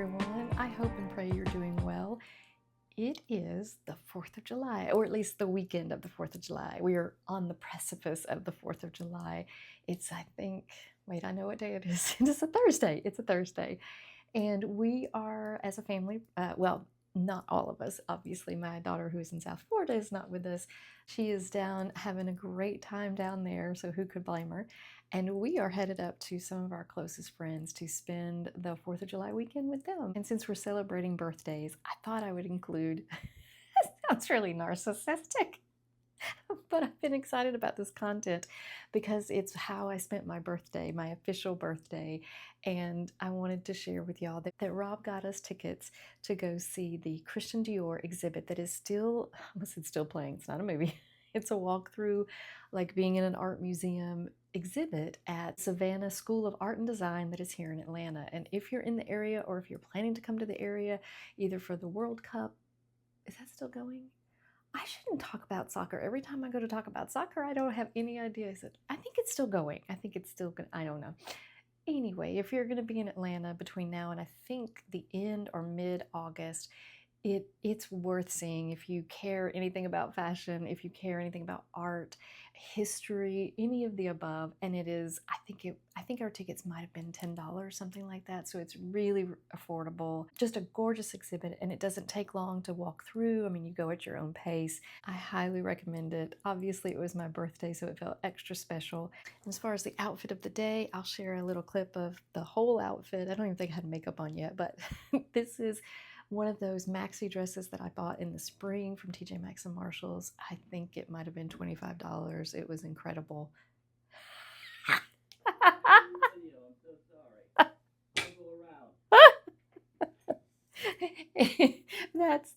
everyone. I hope and pray you're doing well. It is the 4th of July, or at least the weekend of the 4th of July. We are on the precipice of the 4th of July. It's, I think, wait, I know what day it is. It is a Thursday. It's a Thursday. And we are, as a family, well, not all of us. Obviously, my daughter, who is in South Florida, is not with us. She is down having a great time down there, so who could blame her? And we are headed up to some of our closest friends to spend the 4th of July weekend with them. And since we're celebrating birthdays, I thought I would include, sounds really narcissistic, but I've been excited about this content because it's how I spent my birthday, my official birthday. And I wanted to share with y'all that Rob got us tickets to go see the Christian Dior exhibit that is still, I almost said still playing, it's not a movie. It's a walkthrough, like being in an art museum exhibit at Savannah School of Art and Design that is here in Atlanta. And if you're in the area or if you're planning to come to the area, either for the World Cup, is that still going? I shouldn't talk about soccer. Every time I go to talk about soccer, I don't have any idea. I think it's still going. I think it's still going. I don't know. Anyway, if you're going to be in Atlanta between now and I think the end or mid-August, it's worth seeing if you care anything about fashion, if you care anything about art, history, any of the above. And it is, I think our tickets might have been $10, something like that. So it's really affordable. Just a gorgeous exhibit, and it doesn't take long to walk through. I mean, you go at your own pace. I highly recommend it. Obviously, it was my birthday, so it felt extra special. And as far as the outfit of the day, I'll share a little clip of the whole outfit. I don't even think I had makeup on yet, but this is one of those maxi dresses that I bought in the spring from TJmaxx and Marshalls. I think it might have been $25. It was incredible.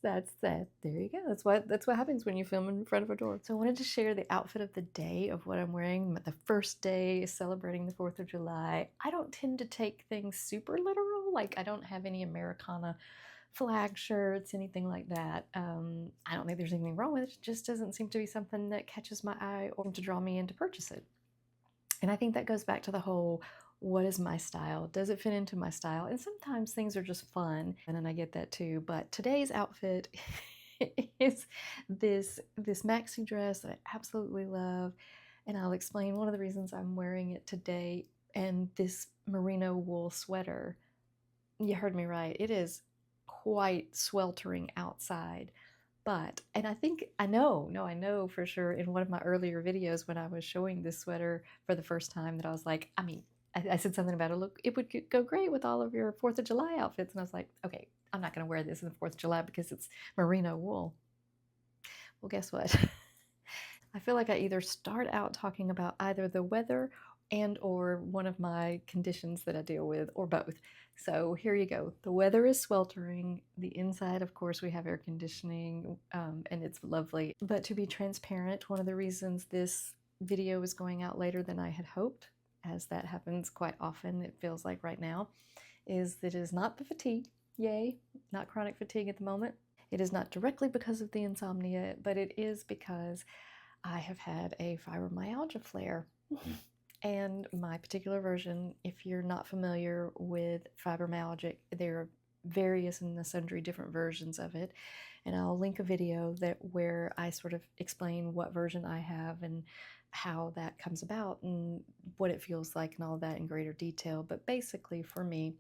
That's that. There you go. That's what happens when you film in front of a door. So I wanted to share the outfit of the day of what I'm wearing. The first day is celebrating the 4th of July. I don't tend to take things super literal. Like, I don't have any Americana flag shirts, anything like that. I don't think there's anything wrong with it. It just doesn't seem to be something that catches my eye or to draw me in to purchase it. And I think that goes back to the whole, what is my style? Does it fit into my style? And sometimes things are just fun, and then I get that too. But today's outfit is this maxi dress that I absolutely love, and I'll explain one of the reasons I'm wearing it today. And this merino wool sweater, you heard me right, it is quite sweltering outside. But, and I know for sure in one of my earlier videos when I was showing this sweater for the first time that I was like, I said something about it, look, it would go great with all of your 4th of July outfits. And I was like, okay, I'm not going to wear this in the 4th of July because it's merino wool. Well, guess what? I feel like I either start out talking about either the weather and or one of my conditions that I deal with, or both. So here you go. The weather is sweltering. The inside, of course, we have air conditioning, and it's lovely. But to be transparent, one of the reasons this video is going out later than I had hoped, as that happens quite often, it feels like right now, is that it is not the fatigue. Yay, not chronic fatigue at the moment. It is not directly because of the insomnia, but it is because I have had a fibromyalgia flare. And my particular version, if you're not familiar with fibromyalgia, there are various and sundry different versions of it. And I'll link a video where I sort of explain what version I have and how that comes about and what it feels like and all of that in greater detail. But basically for me,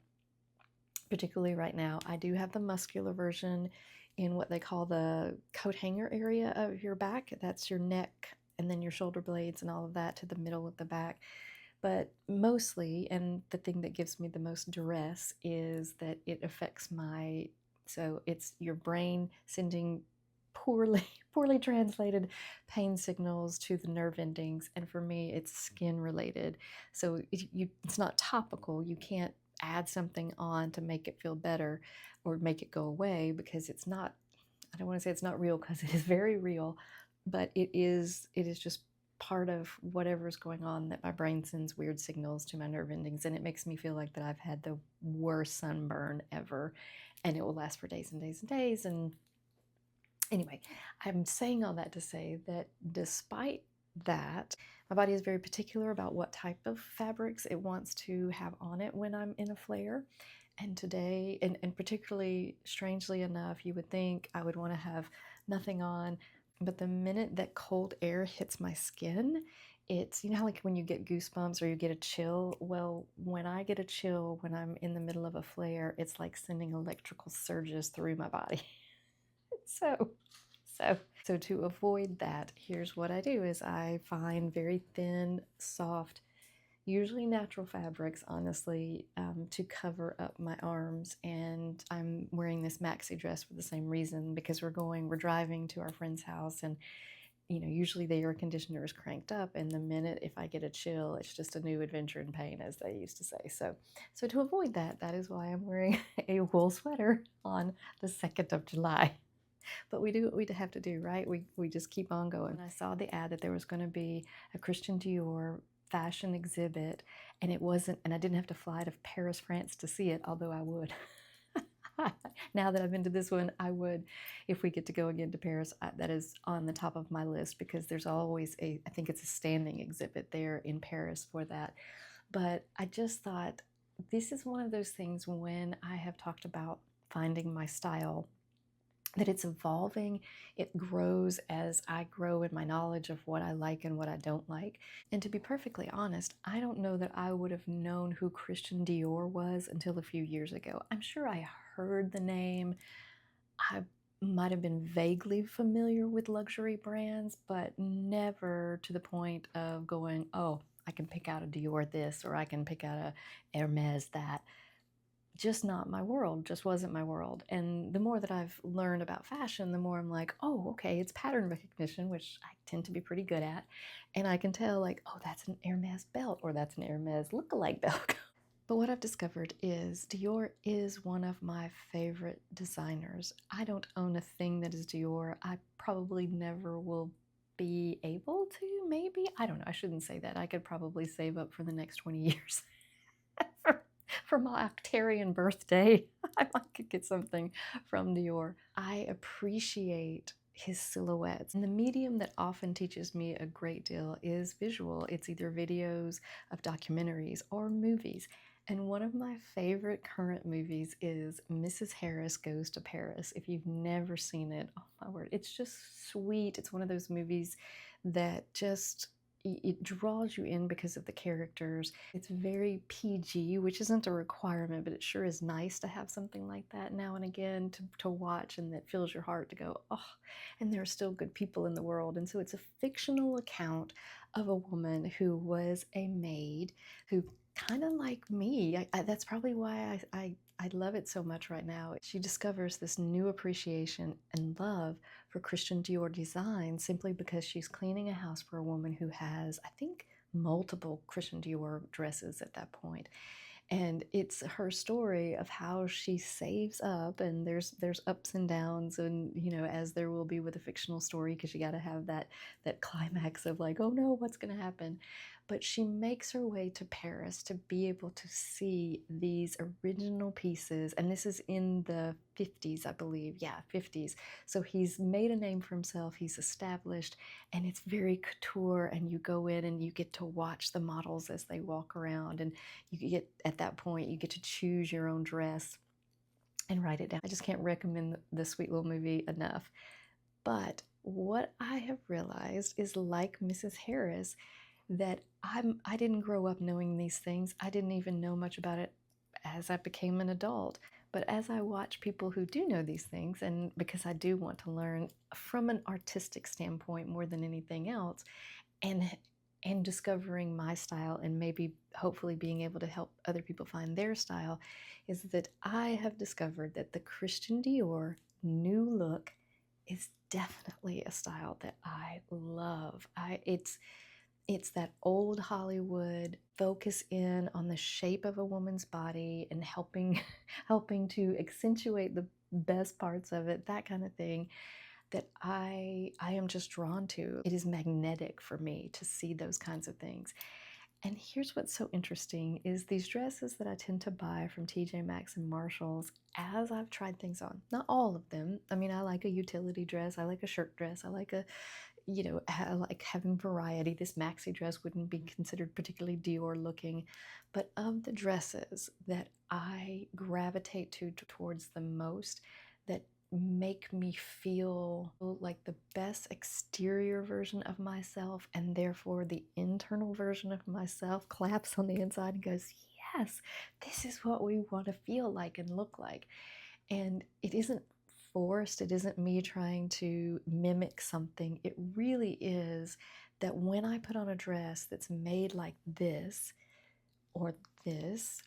particularly right now, I do have the muscular version in what they call the coat hanger area of your back. That's your neck and then your shoulder blades and all of that to the middle of the back. But mostly, and the thing that gives me the most duress is that it affects so it's your brain sending poorly translated pain signals to the nerve endings. And for me, it's skin related. So it's not topical. You can't add something on to make it feel better or make it go away, because it's not, I don't want to say it's not real, because it is very real. But it is just part of whatever's going on, that my brain sends weird signals to my nerve endings, and it makes me feel like that I've had the worst sunburn ever, and it will last for days and days and days. And anyway, I'm saying all that to say that despite that, my body is very particular about what type of fabrics it wants to have on it when I'm in a flare. And today, and particularly strangely enough, you would think I would want to have nothing on, but the minute that cold air hits my skin, it's, you know how like when you get goosebumps or you get a chill? Well, when I get a chill when I'm in the middle of a flare, it's like sending electrical surges through my body. So, so to avoid that, here's what I do is I find very thin, soft, usually natural fabrics, honestly, to cover up my arms. And I'm wearing this maxi dress for the same reason, because we're driving to our friend's house, and usually the air conditioner is cranked up, and the minute if I get a chill, it's just a new adventure in pain, as they used to say. So to avoid that, that is why I'm wearing a wool sweater on the 2nd of July. But we do what we have to do, right? We just keep on going. And I saw the ad that there was going to be a Christian Dior fashion exhibit, and it wasn't, and I didn't have to fly to Paris, France to see it, although I would. Now that I've been to this one, I would, if we get to go again to Paris. That is on the top of my list, because there's always I think it's a standing exhibit there in Paris for that. But I just thought this is one of those things when I have talked about finding my style, that it's evolving, it grows as I grow in my knowledge of what I like and what I don't like. And to be perfectly honest, I don't know that I would have known who Christian Dior was until a few years ago. I'm sure I heard the name. I might have been vaguely familiar with luxury brands, but never to the point of going, oh, I can pick out a Dior this, or I can pick out a Hermes that. Just not my world, just wasn't my world. And the more that I've learned about fashion, the more I'm like, oh, okay, it's pattern recognition, which I tend to be pretty good at. And I can tell, like, oh, that's an Hermes belt, or that's an Hermes lookalike belt. But what I've discovered is Dior is one of my favorite designers. I don't own a thing that is Dior. I probably never will be able to, maybe. I don't know, I shouldn't say that. I could probably save up for the next 20 years. For my Octarian birthday, I could get something from Dior. I appreciate his silhouettes. And the medium that often teaches me a great deal is visual. It's either videos of documentaries or movies. And one of my favorite current movies is Mrs. Harris Goes to Paris. If you've never seen it, oh my word, it's just sweet. It's one of those movies that just it draws you in because of the characters. It's very PG, which isn't a requirement, but it sure is nice to have something like that now and again to watch, and that fills your heart to go, oh, and there are still good people in the world. And so it's a fictional account of a woman who was a maid, who kind of like me, that's probably why I love it so much right now. She discovers this new appreciation and love for Christian Dior design simply because she's cleaning a house for a woman who has, I think, multiple Christian Dior dresses at that point. And it's her story of how she saves up, and there's ups and downs, and as there will be with a fictional story, because you got to have that climax of like, oh no, what's going to happen. But she makes her way to Paris to be able to see these original pieces, and this is in the 50s, I believe. Yeah, 50s. So he's made a name for himself, he's established, and it's very couture, and you go in and you get to watch the models as they walk around, and you get, at that point, you get to choose your own dress and write it down. I just can't recommend the sweet little movie enough. But what I have realized is, like Mrs. Harris, that I didn't grow up knowing these things. I didn't even know much about it as I became an adult. But as I watch people who do know these things, and because I do want to learn from an artistic standpoint more than anything else, and discovering my style, and maybe hopefully being able to help other people find their style, is that I have discovered that the Christian Dior new look is definitely a style that I love. It's that old Hollywood focus in on the shape of a woman's body and helping to accentuate the best parts of it, that kind of thing, that I am just drawn to. It is magnetic for me to see those kinds of things. And here's what's so interesting is these dresses that I tend to buy from TJmaxx and Marshalls, as I've tried things on, not all of them. I mean, I like a utility dress, I like a shirt dress, I like a you know, like having variety. This maxi dress wouldn't be considered particularly Dior looking, but of the dresses that I gravitate towards the most, that make me feel like the best exterior version of myself, and therefore the internal version of myself claps on the inside and goes, yes, this is what we want to feel like and look like. And it isn't forced, it isn't me trying to mimic something. It really is that when I put on a dress that's made like this or this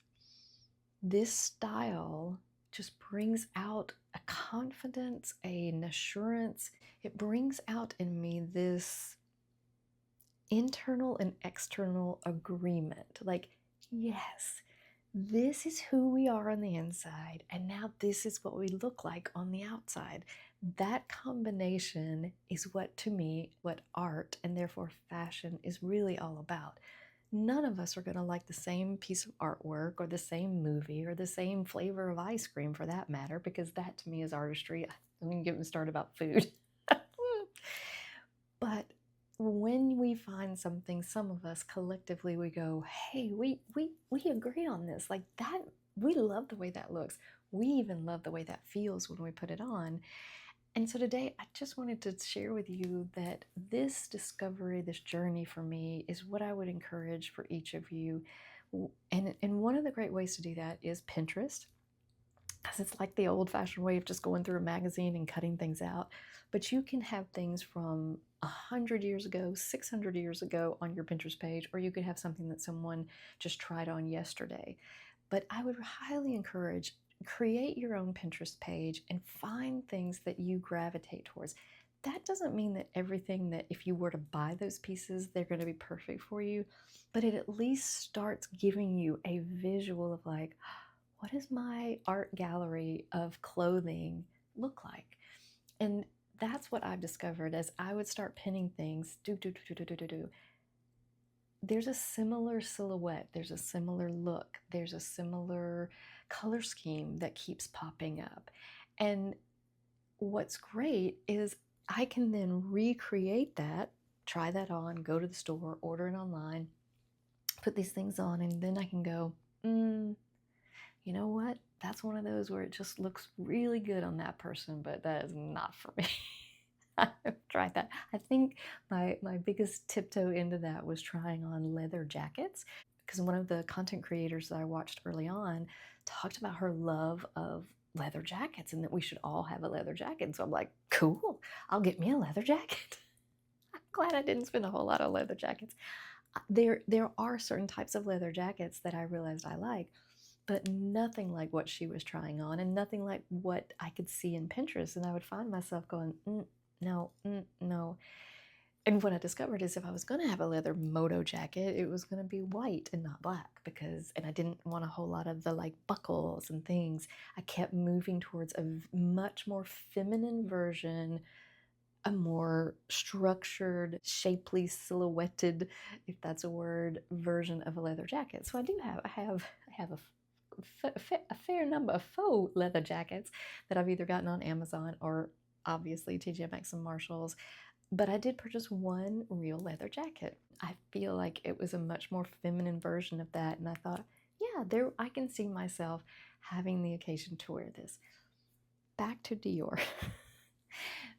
style just brings out a confidence, an assurance. It brings out in me this internal and external agreement. Like, yes, this is who we are on the inside, and now this is what we look like on the outside. That combination is what, to me, what art and therefore fashion is really all about. None of us are going to like the same piece of artwork or the same movie or the same flavor of ice cream, for that matter, because that to me is artistry. I mean, get me started about food. But when we find something, some of us collectively, we go, hey, we agree on this. Like that, we love the way that looks. We even love the way that feels when we put it on. And so today I just wanted to share with you that this discovery, this journey for me is what I would encourage for each of you. And one of the great ways to do that is Pinterest, because it's like the old-fashioned way of just going through a magazine and cutting things out. But you can have things from 100 years ago, 600 years ago on your Pinterest page, or you could have something that someone just tried on yesterday. But I would highly encourage, create your own Pinterest page and find things that you gravitate towards. That doesn't mean that everything that if you were to buy those pieces, they're going to be perfect for you, but it at least starts giving you a visual of like, what does my art gallery of clothing look like? And that's what I've discovered as I would start pinning things. There's a similar silhouette, there's a similar look, there's a similar color scheme that keeps popping up. And what's great is I can then recreate that, try that on, go to the store, order it online, put these things on, and then I can go, you know what? That's one of those where it just looks really good on that person, but that is not for me. I've tried that. I think my biggest tiptoe into that was trying on leather jackets, because one of the content creators that I watched early on talked about her love of leather jackets and that we should all have a leather jacket. And so I'm like, cool, I'll get me a leather jacket. I'm glad I didn't spend a whole lot on leather jackets. There are certain types of leather jackets that I realized I like, but nothing like what she was trying on and nothing like what I could see in Pinterest. And I would find myself going, no, no. And what I discovered is if I was going to have a leather moto jacket, it was going to be white and not black, and I didn't want a whole lot of the like buckles and things. I kept moving towards a much more feminine version, a more structured, shapely, silhouetted, if that's a word, version of a leather jacket. So I have a fair number of faux leather jackets that I've either gotten on Amazon or obviously TJMaxx and Marshalls. But I did purchase one real leather jacket. I feel like it was a much more feminine version of that, and I thought, yeah, there I can see myself having the occasion to wear this. Back to Dior.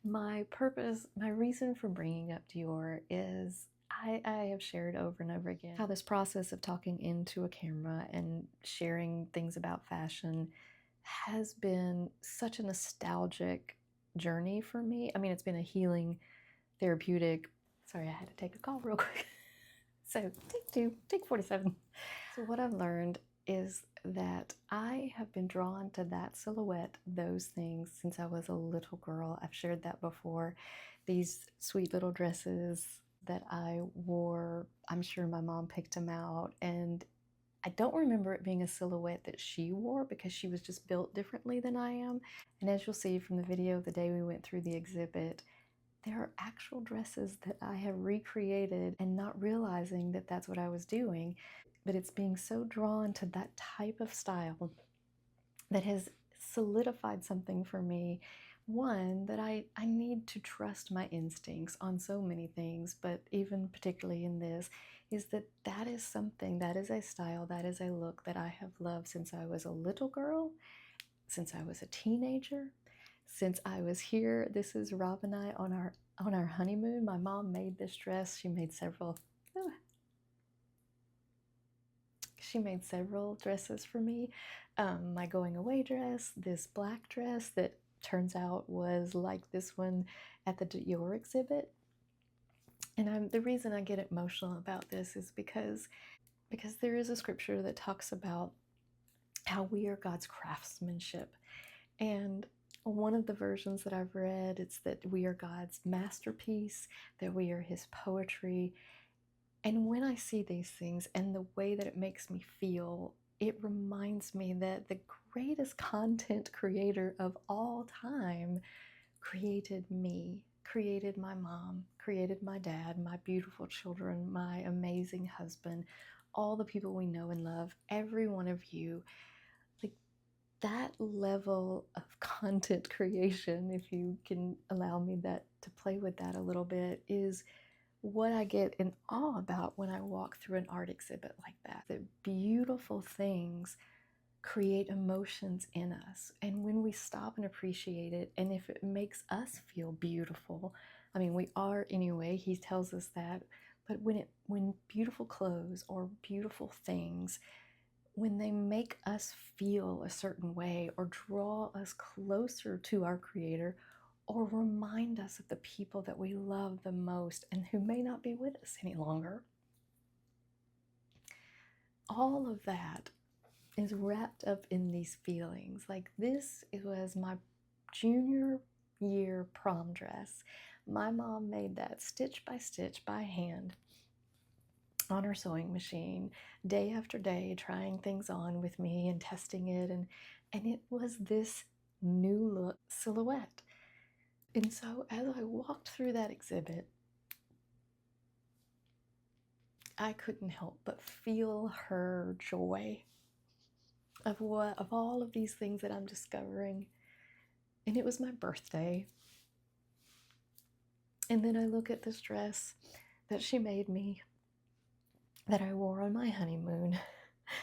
My purpose, my reason for bringing up Dior is I have shared over and over again how this process of talking into a camera and sharing things about fashion has been such a nostalgic journey for me. I mean, it's been a healing, therapeutic. Sorry, I had to take a call real quick. So take 47. So what I've learned is that I have been drawn to that silhouette, those things, since I was a little girl. I've shared that before. These sweet little dresses that I wore, I'm sure my mom picked them out, and I don't remember it being a silhouette that she wore because she was just built differently than I am. And as you'll see from the video the day we went through the exhibit, there are actual dresses that I have recreated and not realizing that that's what I was doing. But it's being so drawn to that type of style that has solidified something for me One, that I need to trust my instincts on so many things, but even particularly in this, is that that is something, that is a style, that is a look that I have loved since I was a little girl, since I was a teenager, since I was here. This is Rob and I on our honeymoon. My mom made this dress. She made several dresses for me. My going away dress, this black dress that turns out was like this one at the Dior exhibit. And the reason I get emotional about this is because there is a scripture that talks about how we are God's craftsmanship. And one of the versions that I've read, it's that we are God's masterpiece, that we are his poetry. And when I see these things and the way that it makes me feel, it reminds me that the greatest content creator of all time created me, created my mom, created my dad, my beautiful children, my amazing husband, all the people we know and love, every one of you. Like, that level of content creation, if you can allow me that to play with that a little bit, is what I get in awe about when I walk through an art exhibit like that. That beautiful things create emotions in us. And when we stop and appreciate it, and if it makes us feel beautiful, I mean, we are anyway, he tells us that, but when beautiful clothes or beautiful things, when they make us feel a certain way or draw us closer to our Creator, or remind us of the people that we love the most and who may not be with us any longer, all of that is wrapped up in these feelings. Like, this, it was my junior year prom dress. My mom made that stitch by stitch by hand on her sewing machine, day after day, trying things on with me and testing it, and it was this new look silhouette. And so as I walked through that exhibit, I couldn't help but feel her joy of all of these things that I'm discovering. And it was my birthday. And then I look at this dress that she made me, that I wore on my honeymoon,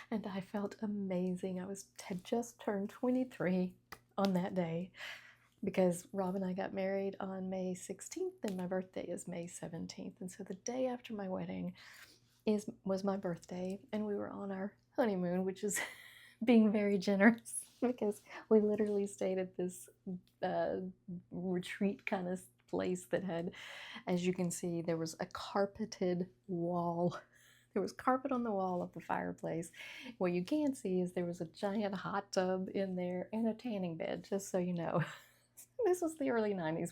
and I felt amazing. Had just turned 23 on that day, because Rob and I got married on May 16th and my birthday is May 17th. And so the day after my wedding was my birthday, and we were on our honeymoon, which is being very generous, because we literally stayed at this retreat kind of place that had, as you can see, there was a carpeted wall. There was carpet on the wall of the fireplace. What you can see is there was a giant hot tub in there and a tanning bed, just so you know. This was the early 90s.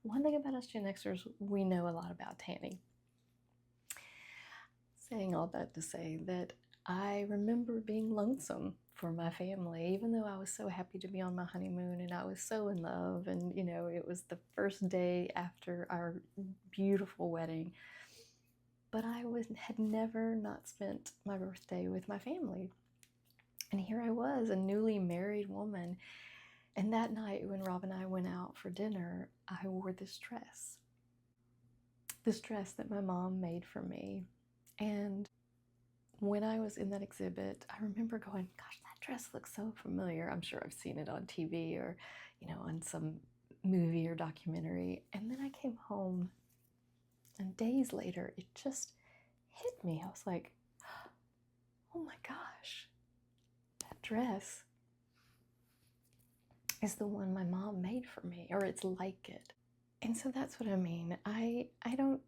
One thing about us Gen Xers, we know a lot about tanning. Saying all that to say that I remember being lonesome for my family, even though I was so happy to be on my honeymoon and I was so in love, and it was the first day after our beautiful wedding. But I had never not spent my birthday with my family. And here I was, a newly married woman. And that night when Rob and I went out for dinner, I wore this dress that my mom made for me. And when I was in that exhibit, I remember going, gosh, that dress looks so familiar. I'm sure I've seen it on TV or, on some movie or documentary. And then I came home, and days later, it just hit me. I was like, oh my gosh, that dress is the one my mom made for me, or it's like it. And so that's what I mean. I don't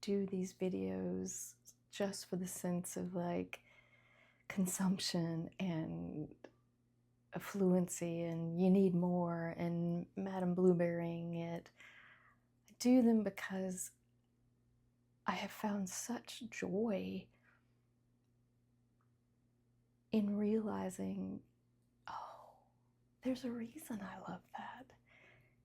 do these videos just for the sense of consumption and affluency and you need more and Madame Blueberrying it. I do them because I have found such joy in realizing, oh, there's a reason I love that.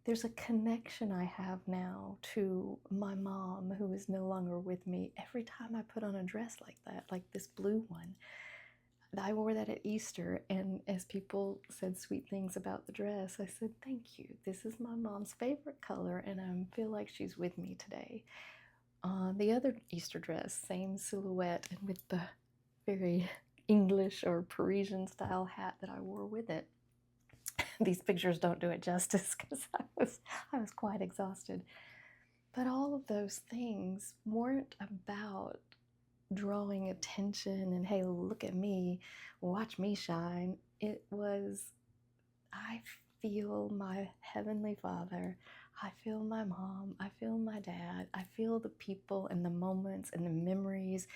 There's a connection I have now to my mom, who is no longer with me. Every time I put on a dress like that, like this blue one, I wore that at Easter, and as people said sweet things about the dress, I said, thank you. This is my mom's favorite color, and I feel like she's with me today. The other Easter dress, same silhouette, and with the very English or Parisian style hat that I wore with it. These pictures don't do it justice because I was quite exhausted. But all of those things weren't about drawing attention and, hey, look at me, watch me shine. It was, I feel my Heavenly Father, I feel my mom, I feel my dad, I feel the people and the moments and the memories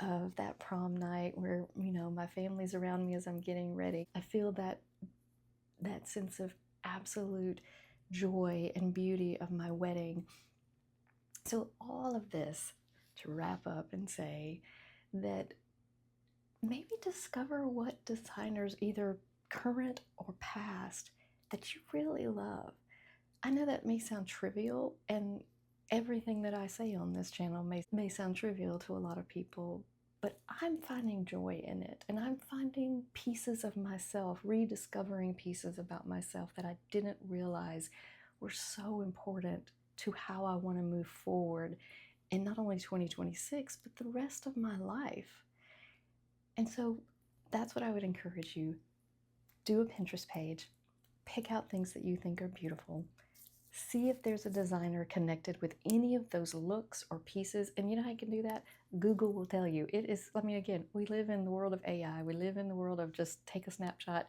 of that prom night where, you know, my family's around me as I'm getting ready. I feel that sense of absolute joy and beauty of my wedding. So all of this to wrap up and say that maybe discover what designers, either current or past, that you really love. I know that may sound trivial, and everything that I say on this channel may sound trivial to a lot of people, but I'm finding joy in it, and I'm finding pieces of myself, rediscovering pieces about myself that I didn't realize were so important to how I want to move forward in not only 2026, but the rest of my life. And so that's what I would encourage you. Do a Pinterest page, pick out things that you think are beautiful, see if there's a designer connected with any of those looks or pieces. And you know how you can do that? Google will tell you. It is, I mean, again, we live in the world of AI. We live in the world of just take a snapshot,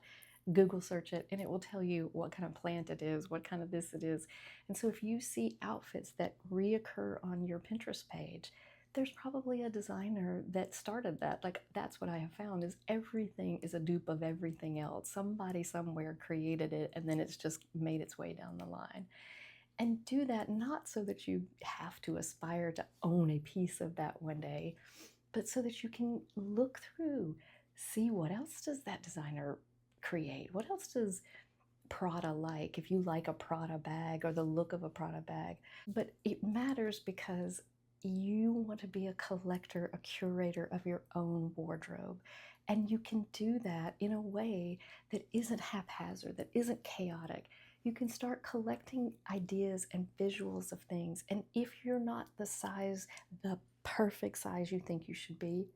Google search it, and it will tell you what kind of plant it is, what kind of this it is. And so if you see outfits that reoccur on your Pinterest page, there's probably a designer that started that. Like, that's what I have found, is everything is a dupe of everything else. Somebody somewhere created it, and then it's just made its way down the line. And do that not so that you have to aspire to own a piece of that one day, but so that you can look through, see what else does that designer create? What else does Prada like, if you like a Prada bag or the look of a Prada bag? But it matters because you want to be a collector, a curator of your own wardrobe. And you can do that in a way that isn't haphazard, that isn't chaotic. You can start collecting ideas and visuals of things. And if you're not the size, the perfect size you think you should be,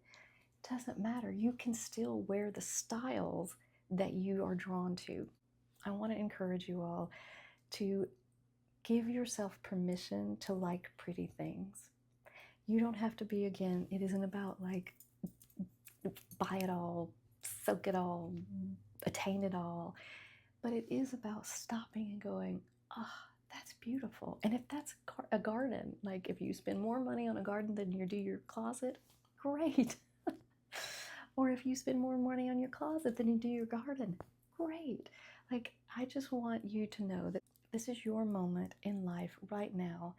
it doesn't matter. You can still wear the styles that you are drawn to. I want to encourage you all to give yourself permission to like pretty things. You don't have to be, again, it isn't about like buy it all, soak it all, attain it all. But it is about stopping and going, ah, oh, that's beautiful. And if that's a garden, like if you spend more money on a garden than you do your closet, great. Or if you spend more money on your closet than you do your garden, great. Like, I just want you to know that this is your moment in life right now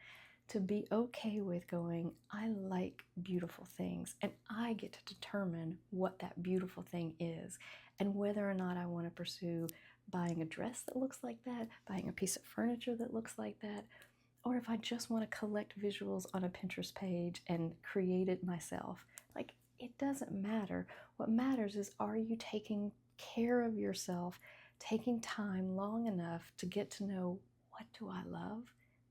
to be okay with going, I like beautiful things, and I get to determine what that beautiful thing is, and whether or not I want to pursue buying a dress that looks like that, buying a piece of furniture that looks like that, or if I just want to collect visuals on a Pinterest page and create it myself. Like, it doesn't matter. What matters is, are you taking care of yourself, taking time long enough to get to know, what do I love?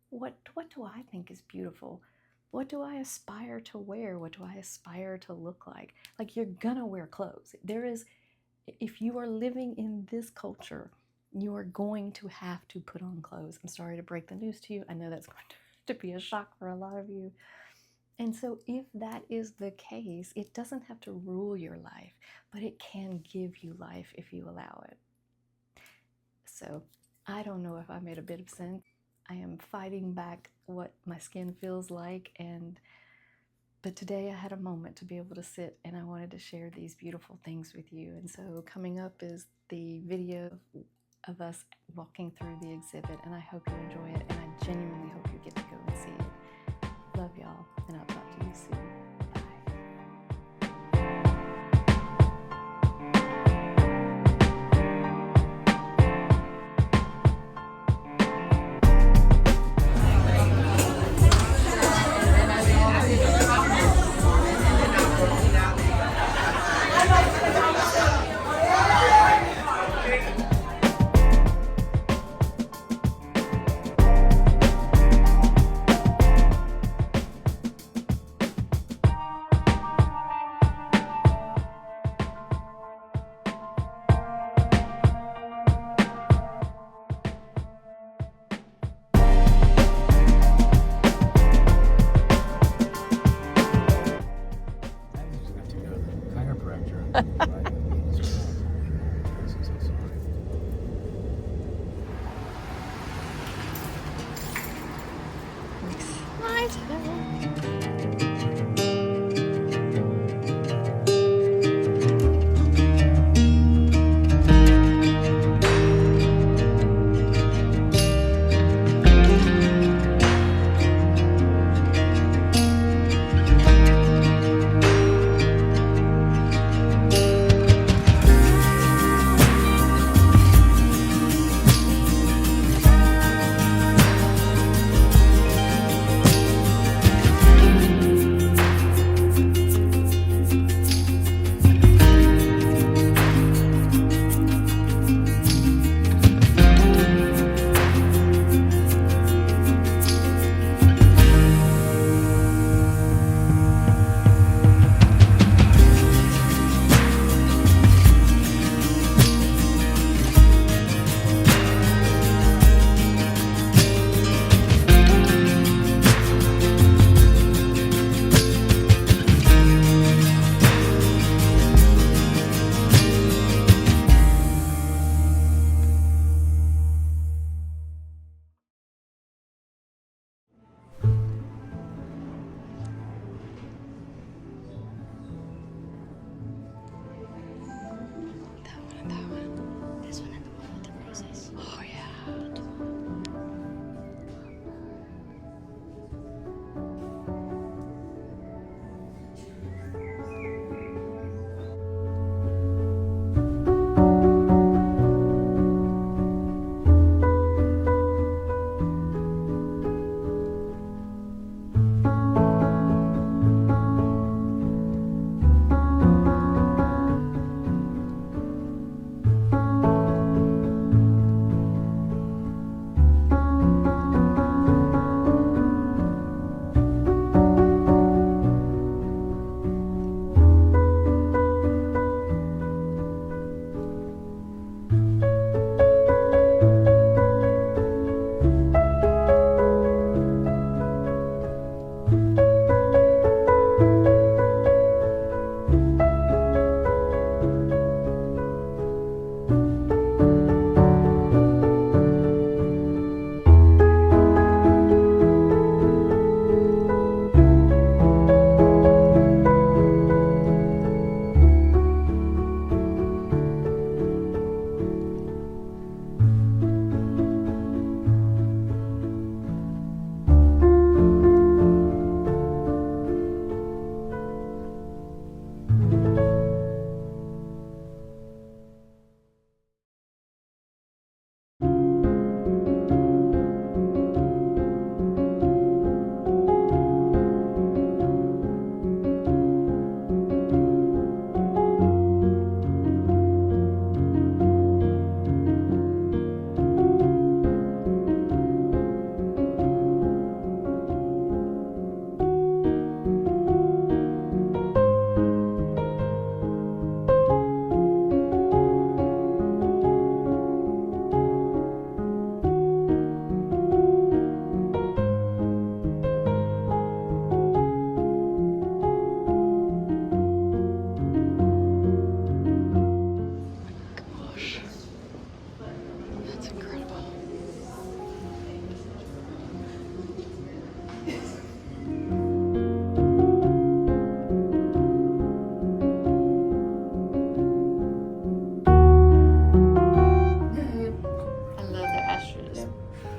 What do I think is beautiful? What do I aspire to wear? What do I aspire to look like? Like, you're gonna wear clothes. If you are living in this culture, you are going to have to put on clothes. I'm sorry to break the news to you. I know that's going to be a shock for a lot of you. And so if that is the case, it doesn't have to rule your life, but it can give you life if you allow it. So I don't know if I made a bit of sense. I am fighting back what my skin feels like, but today I had a moment to be able to sit, and I wanted to share these beautiful things with you. And so coming up is the video of us walking through the exhibit, and I hope you enjoy it, and I genuinely hope you get to go and see it. Love y'all, and I'll talk to you soon. Bye.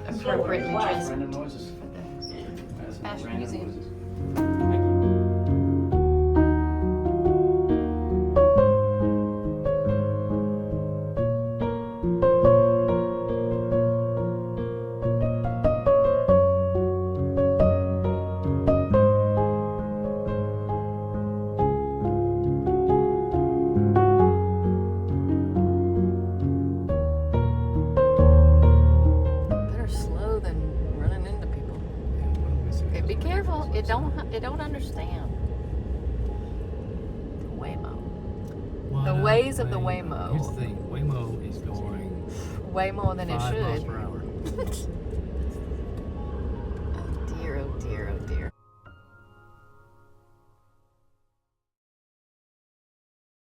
appropriately dressed Random noises. for the Fashion Random Museum. noises. Thank you. Better slow than running into people. Okay, be careful. It don't understand. Waymo. The ways of the Waymo. Here's the thing. Waymo is going Way more than it 5 miles should. per hour.